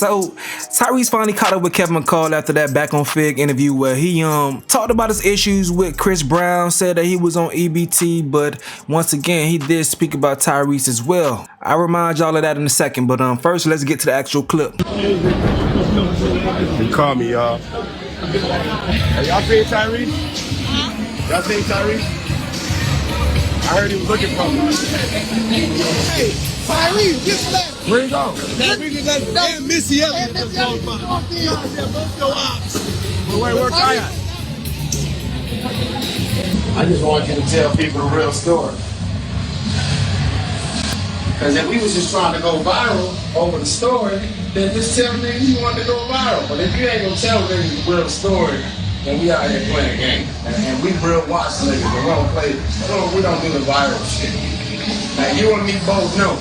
So Tyrese finally caught up with Kevin McCall after that Back on Fig interview where he talked about his issues with Chris Brown, said that he was on EBT, but once again he did speak about Tyrese as well. I'll remind y'all of that in a second, but first let's get to the actual clip. He called me, y'all. Hey, y'all seen Tyrese? Y'all seen Tyrese? I heard he was looking for me. Hey, Tyrese, get back. Where he go? And Missy Elliott. Wait, where's Kaya? I just want you to tell people the real story. Because if we was just trying to go viral over the story, then just tell me you want to go viral. But if you ain't gonna tell me the real story, then we out here playing a game. And we real watch niggas, but we don't play, we don't do the viral shit. Now you and me both know.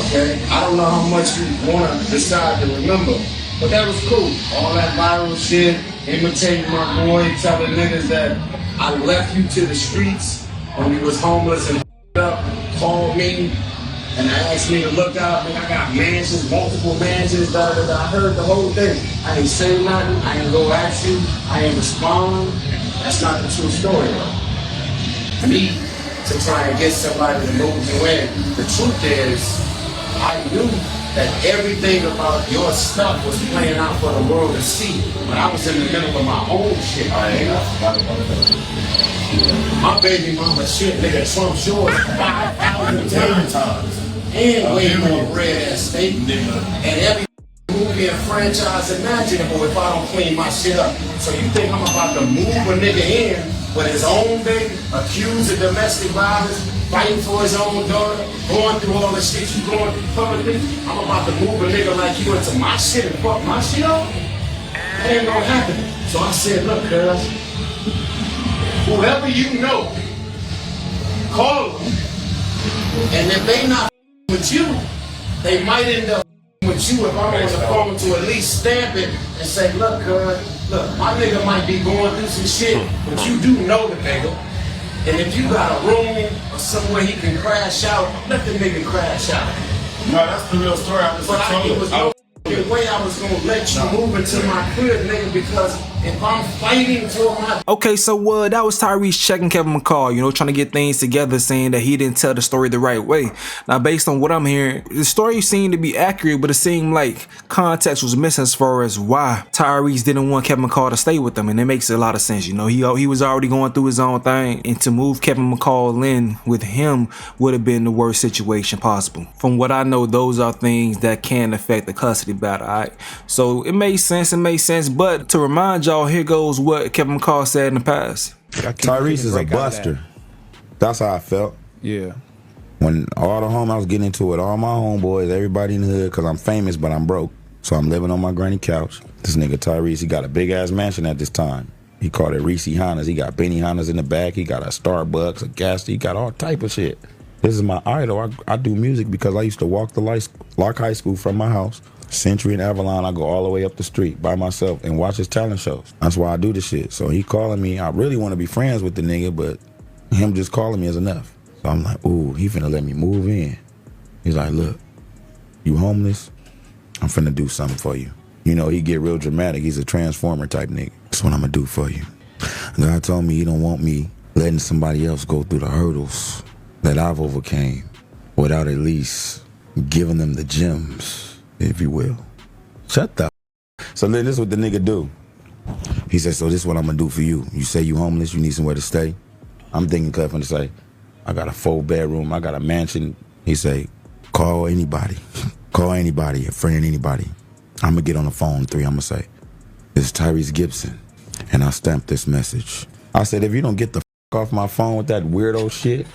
Okay? I don't know how much you wanna decide to remember, but that was cool. All that viral shit, imitating my boy, telling niggas that I left you to the streets when you was homeless and up, called me and asked me to look out. I got mansions, multiple mansions, I heard the whole thing. I ain't say nothing, I ain't go at you, I ain't respond. That's not the true story though. Me to try and get somebody to move you in. The truth is, I knew that everything about your stuff was playing out for the world to see, but I was in the middle of my own shit. My baby mama shit, nigga, Trump yours 5,000 times. And way more red ass state, nigga. And every movie and franchise imaginable if I don't clean my shit up. So you think I'm about to move a nigga in with his own baby, accused of domestic violence, fighting for his own daughter, going through all the shit you going through publicly? I'm about to move a nigga like you into my shit and fuck my shit up? That ain't gonna happen. So I said, look, cuz, whoever you know, call them. And if they not with you, they might end up with you if I'm on the phone to at least stamp it and say, look, cuz, look, my nigga might be going through some shit, but you do know the nigga. And if you got a room or somewhere he can crash out, let the nigga crash out. No, that's the real story. I'm just it was no way I was gonna let you move into my crib, nigga, because if I'm fighting for my... Okay, so that was Tyrese checking Kevin McCall, trying to get things together, saying that he didn't tell the story the right way. Now, based on what I'm hearing, the story seemed to be accurate, but it seemed like context was missing as far as why Tyrese didn't want Kevin McCall to stay with him, and it makes a lot of sense. He was already going through his own thing, and to move Kevin McCall in with him would have been the worst situation possible. From what I know, those are things that can affect the custody battle, alright? So it made sense, but to remind y'all, here goes what Kevin McCall said in the past. Tyrese is a buster. That's how I felt. Yeah. When all the I was getting into it, all my homeboys, everybody in the hood, because I'm famous, but I'm broke. So I'm living on my granny couch. This nigga Tyrese, he got a big-ass mansion at this time. He called it Reese Hondas. He got Benny Hondas in the back. He got a Starbucks, a gas. He got all type of shit. This is my idol. I do music because I used to walk the Lark High School from my house. Century and Avalon, I go all the way up the street by myself and watch his talent shows. That's why I do this shit. So he calling me. I really want to be friends with the nigga, but him just calling me is enough. So I'm like, ooh, he finna let me move in. He's like, look, you homeless? I'm finna do something for you. He get real dramatic. He's a transformer type nigga. That's what I'm gonna do for you. God told me he don't want me letting somebody else go through the hurdles that I've overcame without at least giving them the gems, if you will. Shut the So then this is what the nigga do. He said, so this is what I'm gonna do for you. You say you homeless, you need somewhere to stay. I'm thinking Clef to say, I got a 4-bedroom, I got a mansion. He say, call anybody. Call anybody, a friend, anybody. I'm gonna get on the phone 3, I'm gonna say, this is Tyrese Gibson. And I stamped this message. I said, if you don't get the off my phone with that weirdo shit.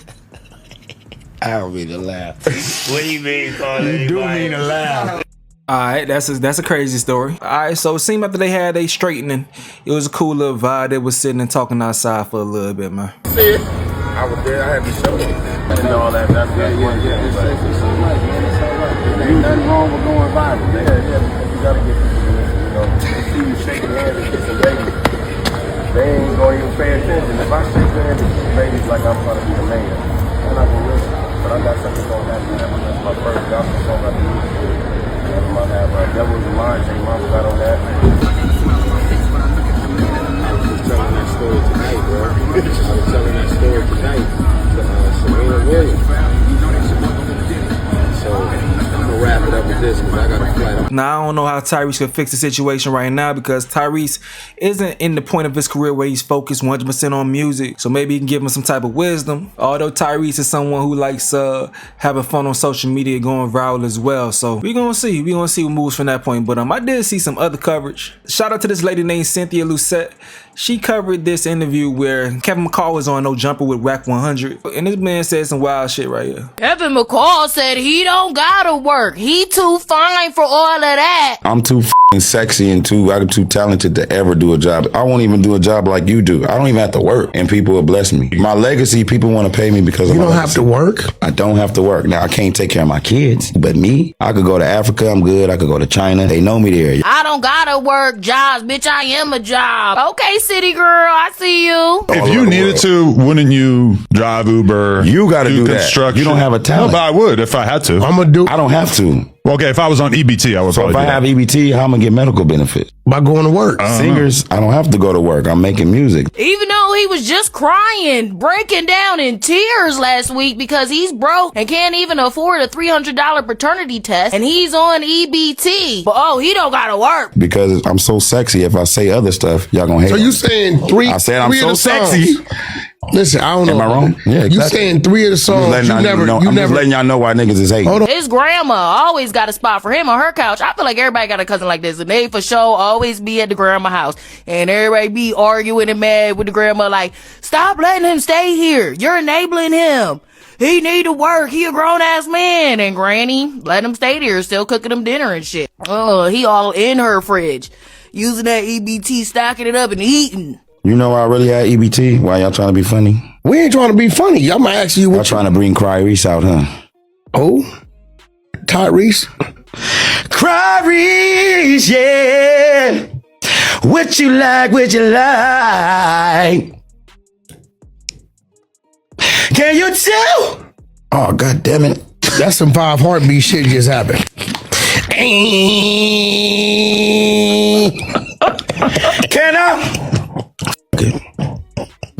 I don't mean to laugh. What do you mean, call anybody? You do mean to laugh. Alright, that's a crazy story. Alright, so it seemed after they had they straightening, it was a cool little vibe. They was sitting and talking outside for a little bit, man. See it? I was there, I had to show it. And all that, that's Ain't nothing wrong with going viral. because you gotta get people, to see you shaking hands and kissing babies. They ain't gonna even pay attention. If I shake hands and kiss babies like I'm trying to be the man, I'm not gonna listen. But I got something gonna happen. That's my first gospel song I do. I have Devils in Mind, J. Mama got on that. I was just telling that story tonight, bro. I was telling that story tonight to Serena Williams. So I'm gonna wrap it up with this because I got a flight. Now, I don't know how Tyrese could fix the situation right now because Tyrese isn't in the point of his career where he's focused 100% on music. So maybe he can give him some type of wisdom. Although Tyrese is someone who likes having fun on social media, going viral as well. So we're gonna see. We're gonna see what moves from that point. But I did see some other coverage. Shout out to this lady named Cynthia Lucette. She covered this interview where Kevin McCall was on No Jumper with Rack 100. And this man said some wild shit right here. Kevin McCall said he don't gotta work. He too fine for all of that. I'm too sexy and I'm too talented to ever do a job. I won't even do a job like you do. I don't even have to work, and people will bless me. My legacy, people want to pay me because of my legacy. You don't have to work? I don't have to work. Now, I can't take care of my kids, but me, I could go to Africa, I'm good. I could go to China. They know me there. I don't gotta work jobs, bitch. I am a job. Okay, city girl, I see you. If you needed to, wouldn't you drive Uber? You got to do that. Construction? You don't have a talent. No, but I would if I had to. I'm gonna do. I don't have to. Well, okay, if I was on EBT, I would So probably if I do have EBT, how am I gonna get medical benefits? By going to work. Singers, I don't have to go to work. I'm making music. Even though he was just crying, breaking down in tears last week because he's broke and can't even afford a $300 paternity test, and he's on EBT. But he don't gotta work. Because I'm so sexy, if I say other stuff, y'all gonna hate So on you me. saying three? I said I'm three so of the songs. sexy. Listen, I don't know. Am I wrong? Yeah, exactly. You saying three of the songs? I'm just letting y'all know why niggas is hating. Hold on. His grandma always got a spot for him on her couch. I feel like everybody got a cousin like this, and they for sure always be at the grandma house, and everybody be arguing and mad with the grandma like, stop letting him stay here. You're enabling him. He need to work. He a grown ass man. And granny let him stay there, still cooking him dinner and shit. He all in her fridge, using that EBT, stocking it up and eating. You know why I really had EBT? Why y'all trying to be funny? We ain't trying to be funny. I'm gonna ask you Y'all what trying to bring Tyrese out, huh? Oh, Tyrese. Tyrese, yeah. What you like, what you like? Can you tell? Oh, God damn it. That's some 5 heartbeat shit just happened. Can I?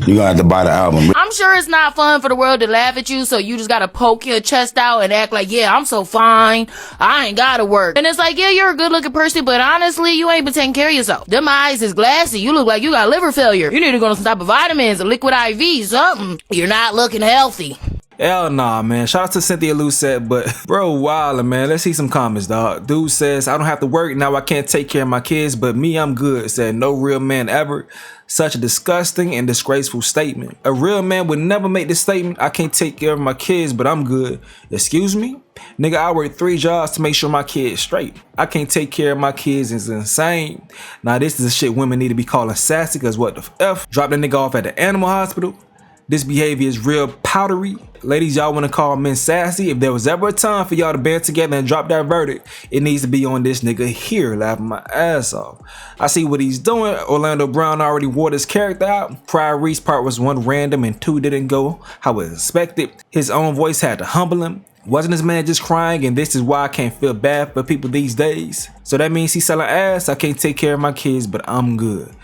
You gonna have to buy the album. I'm sure it's not fun for the world to laugh at you, so you just gotta poke your chest out and act like, yeah, I'm so fine, I ain't gotta work. And it's like, yeah, you're a good looking person, but honestly, you ain't been taking care of yourself. Them eyes is glassy. You look like you got liver failure. You need to go on some type of vitamins, a liquid IV, something. You're not looking healthy. Hell nah, man. Shout out to Cynthia Lucette, but bro, wildin', man. Let's see some comments, dog. Dude says, I don't have to work, now I can't take care of my kids, but me, I'm good. Said, no real man ever. Such a disgusting and disgraceful statement. A real man would never make this statement, I can't take care of my kids, but I'm good. Excuse me? Nigga, I work 3 jobs to make sure my kids straight. I can't take care of my kids, it's insane. Now this is the shit women need to be calling sassy, cause what the F? Drop the nigga off at the animal hospital? This behavior is real powdery. Ladies, y'all want to call men sassy? If there was ever a time for y'all to band together and drop that verdict, it needs to be on this nigga here, laughing my ass off. I see what he's doing. Orlando Brown already wore his character out. Tyrese part was 1 random and 2 didn't go how was expected. His own voice had to humble him. Wasn't this man just crying, and this is why I can't feel bad for people these days? So that means he's selling ass. I can't take care of my kids, but I'm good.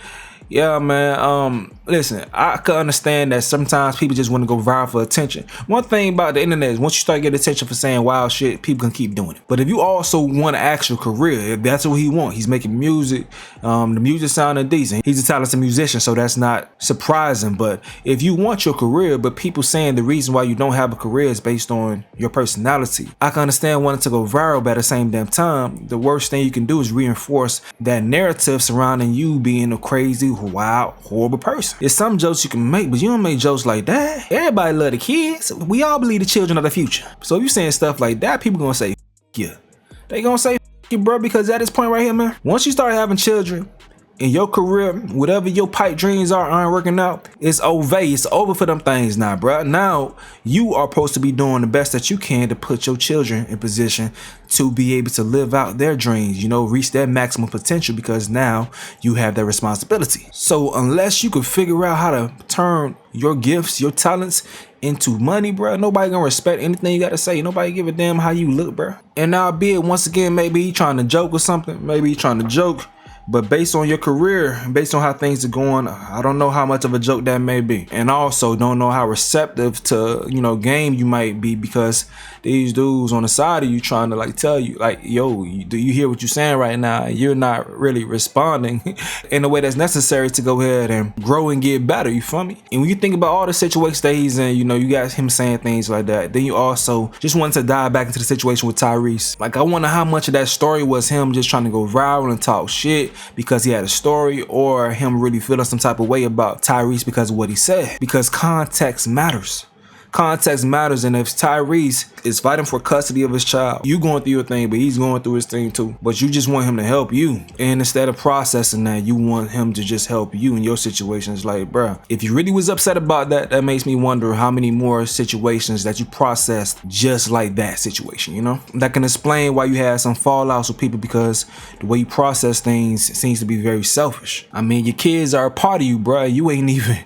Yeah, man. Listen, I could understand that sometimes people just want to go viral for attention. One thing about the internet is once you start getting attention for saying wild shit, people can keep doing it. But if you also want an actual career, if that's what he wants, he's making music, the music sounding decent. He's a talented musician, so that's not surprising. But if you want your career, but people saying the reason why you don't have a career is based on your personality, I can understand wanting to go viral, but at the same damn time, the worst thing you can do is reinforce that narrative surrounding you being a crazy, wild, horrible person. It's some jokes you can make, but you don't make jokes like that. Everybody love the kids. We all believe the children are the future. So if you saying stuff like that, people gonna say, yeah. They gonna say, you, bro, because at this point right here, man, once you start having children, in your career, whatever your pipe dreams aren't working out, it's over. It's over for them things now, bro. Now, you are supposed to be doing the best that you can to put your children in position to be able to live out their dreams, you know, reach their maximum potential, because now you have that responsibility. So unless you can figure out how to turn your gifts, your talents into money, bro, nobody gonna respect anything you gotta say. Nobody give a damn how you look, bro. And now be it once again, maybe he trying to joke or something. Maybe he trying to joke. But based on your career, based on how things are going, I don't know how much of a joke that may be. And I also don't know how receptive to, you know, game you might be, because these dudes on the side of you trying to like tell you like, yo, do you hear what you're saying right now? You're not really responding in a way that's necessary to go ahead and grow and get better. You feel me? And when you think about all the situations that he's in, you know, you got him saying things like that. Then you also just want to dive back into the situation with Tyrese. Like, I wonder how much of that story was him just trying to go viral and talk shit because he had a story, or him really feeling some type of way about Tyrese because of what he said. Because context matters. Context matters, and if Tyrese is fighting for custody of his child, you going through your thing, but he's going through his thing too. But you just want him to help you, and instead of processing that, you want him to just help you in your situation. It's like, bruh, if you really was upset about that, that makes me wonder how many more situations that you processed just like that situation, you know? That can explain why you had some fallouts with people, because the way you process things seems to be very selfish. I mean, your kids are a part of you, bruh. You ain't even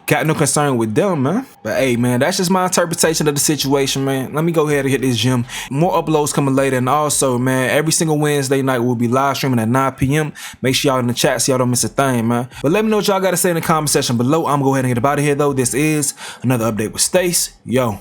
got no concern with them, man. But hey, man, that's just my interpretation of the situation, man. Let me go ahead and hit this gym. More uploads coming later. And also, man, every single Wednesday night we'll be live streaming at 9 p.m. Make sure y'all in the chat so y'all don't miss a thing, man. But let me know what y'all got to say in the comment section below. I'm going to go ahead and get up out of here, though. This is another update with Stace. Yo.